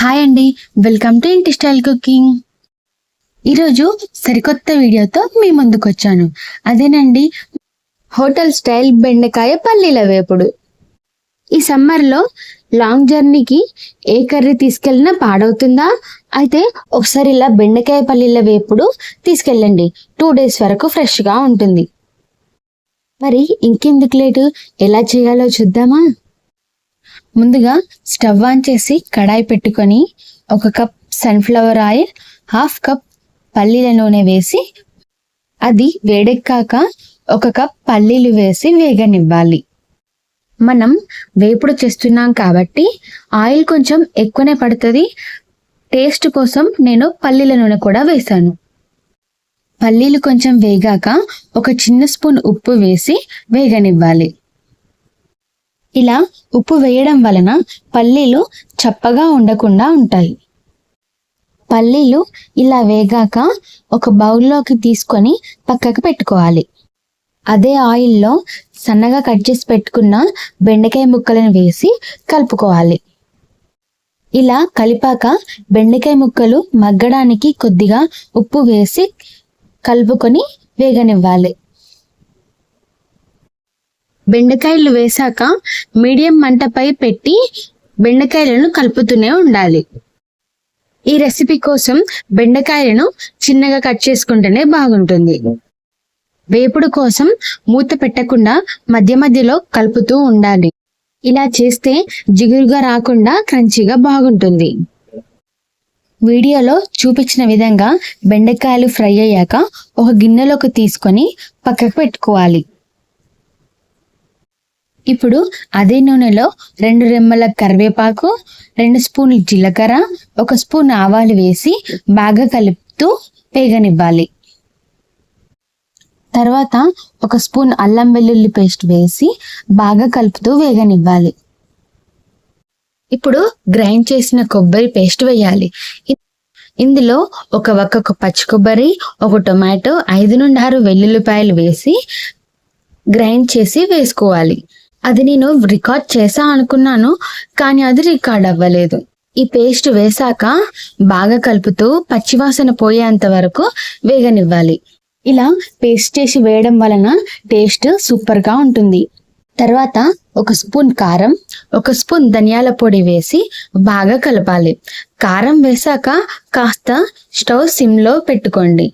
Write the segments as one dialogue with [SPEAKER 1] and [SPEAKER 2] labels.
[SPEAKER 1] Hi అండి, welcome to ఇంటి style cooking. ఈరోజు సరికొత్త వీడియోతో మీ ముందుకు వచ్చాను. అదేనండి, హోటల్ స్టైల్ బెండకాయ పల్లీల వేపుడు. ఈ సమ్మర్లో లాంగ్ జర్నీకి ఏ కర్రీ తీసుకెళ్ళినా పాడవుతుందా? అయితే ఒకసారి ఇలా బెండకాయ పల్లీల వేపుడు తీసుకెళ్ళండి. 2 days వరకు ఫ్రెష్గా ఉంటుంది. మరి ఇంకెందుకు లేటు, ఎలా చేయాలో చూద్దామా? ముందుగా స్టవ్ ఆన్ చేసి కడాయి పెట్టుకొని 1 కప్ సన్ఫ్లవర్ ఆయిల్, 1/2 కప్ పల్లీల నూనె వేసి అది వేడెక్కాక 1 కప్ పల్లీలు వేసి వేగనివ్వాలి. మనం వేపుడు చేస్తున్నాం కాబట్టి ఆయిల్ కొంచెం ఎక్కువనే పడుతుంది. టేస్ట్ కోసం నేను పల్లీల నూనె కూడా వేశాను. పల్లీలు కొంచెం వేగాక 1 చిన్న స్పూన్ ఉప్పు వేసి వేగనివ్వాలి. ఇలా ఉప్పు వేయడం వలన పల్లీలు చప్పగా ఉండకుండా ఉంటాయి. పల్లీలు ఇలా వేగాక ఒక బౌల్లోకి తీసుకొని పక్కకు పెట్టుకోవాలి. అదే ఆయిల్లో సన్నగా కట్ చేసి పెట్టుకున్న బెండకాయ ముక్కలను వేసి కలుపుకోవాలి. ఇలా కలిపాక బెండకాయ ముక్కలు మగ్గడానికి కొద్దిగా ఉప్పు వేసి కలుపుకొని వేగనివ్వాలి. బెండకాయలు వేశాక మీడియం మంటపై పెట్టి బెండకాయలను కలుపుతూనే ఉండాలి. ఈ రెసిపీ కోసం బెండకాయలను చిన్నగా కట్ చేసుకుంటేనే బాగుంటుంది. వేపుడు కోసం మూత పెట్టకుండా మధ్య మధ్యలో కలుపుతూ ఉండాలి. ఇలా చేస్తే జిగురుగా రాకుండా క్రంచీగా బాగుంటుంది. వీడియోలో చూపించిన విధంగా బెండకాయలు ఫ్రై అయ్యాక ఒక గిన్నెలోకి తీసుకొని పక్కకు పెట్టుకోవాలి. ఇప్పుడు అదే నూనెలో 2 రెమ్మల కరివేపాకు, 2 స్పూన్లు జీలకర్ర, 1 స్పూన్ ఆవాలు వేసి బాగా కలుపుతూ వేగనివ్వాలి. తర్వాత 1 స్పూన్ అల్లం వెల్లుల్లి పేస్ట్ వేసి బాగా కలుపుతూ వేగనివ్వాలి. ఇప్పుడు గ్రైండ్ చేసిన కొబ్బరి పేస్ట్ వేయాలి. ఇందులో 1 వక్క పచ్చి కొబ్బరి, 1 టొమాటో, 5 నుండి 6 వెల్లుల్లిపాయలు వేసి గ్రైండ్ చేసి వేసుకోవాలి. అది నేను రికార్డ్ చేసా అనుకున్నాను, కానీ అది రికార్డ్ అవ్వలేదు. ఈ పేస్ట్ వేశాక బాగా కలుపుతూ పచ్చివాసన పోయేంత వరకు వేగనివ్వాలి. ఇలా పేస్ట్ చేసి వేయడం వలన టేస్ట్ సూపర్గా ఉంటుంది. తర్వాత 1 స్పూన్ కారం, 1 స్పూన్ ధనియాల పొడి వేసి బాగా కలపాలి. కారం వేశాక కాస్త స్టవ్ సిమ్లో పెట్టుకోండి,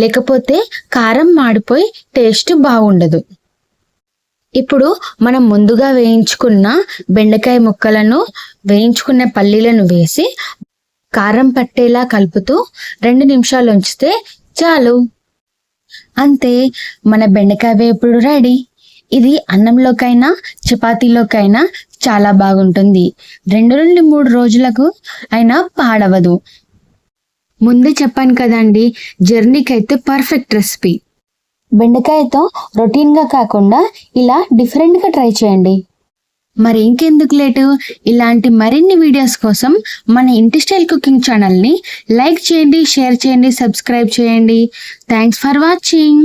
[SPEAKER 1] లేకపోతే కారం మాడిపోయి టేస్ట్ బాగుండదు. ఇప్పుడు మనం ముందుగా వేయించుకున్న బెండకాయ ముక్కలను, వేయించుకున్న పల్లీలను వేసి కారం పట్టేలా కలుపుతూ 2 నిమిషాలు ఉంచితే చాలు. అంతే, మన బెండకాయ వేపుడు రెడీ. ఇది అన్నంలోకైనా చపాతీలోకైనా చాలా బాగుంటుంది. 2 నుండి 3 రోజులకు అయినా పాడవదు. ముందే చెప్పాను కదండి, జర్నీకి అయితే పర్ఫెక్ట్ రెసిపీ. బెండకాయతో రొటీన్గా కాకుండా ఇలా డిఫరెంట్గా ట్రై చేయండి. మరి ఇంకెందుకు లేటు, ఇలాంటి మరిన్ని వీడియోస్ కోసం మన ఇంటి స్టైల్ కుకింగ్ ఛానల్ని లైక్ చేయండి, షేర్ చేయండి, సబ్స్క్రైబ్ చేయండి. Thanks for watching.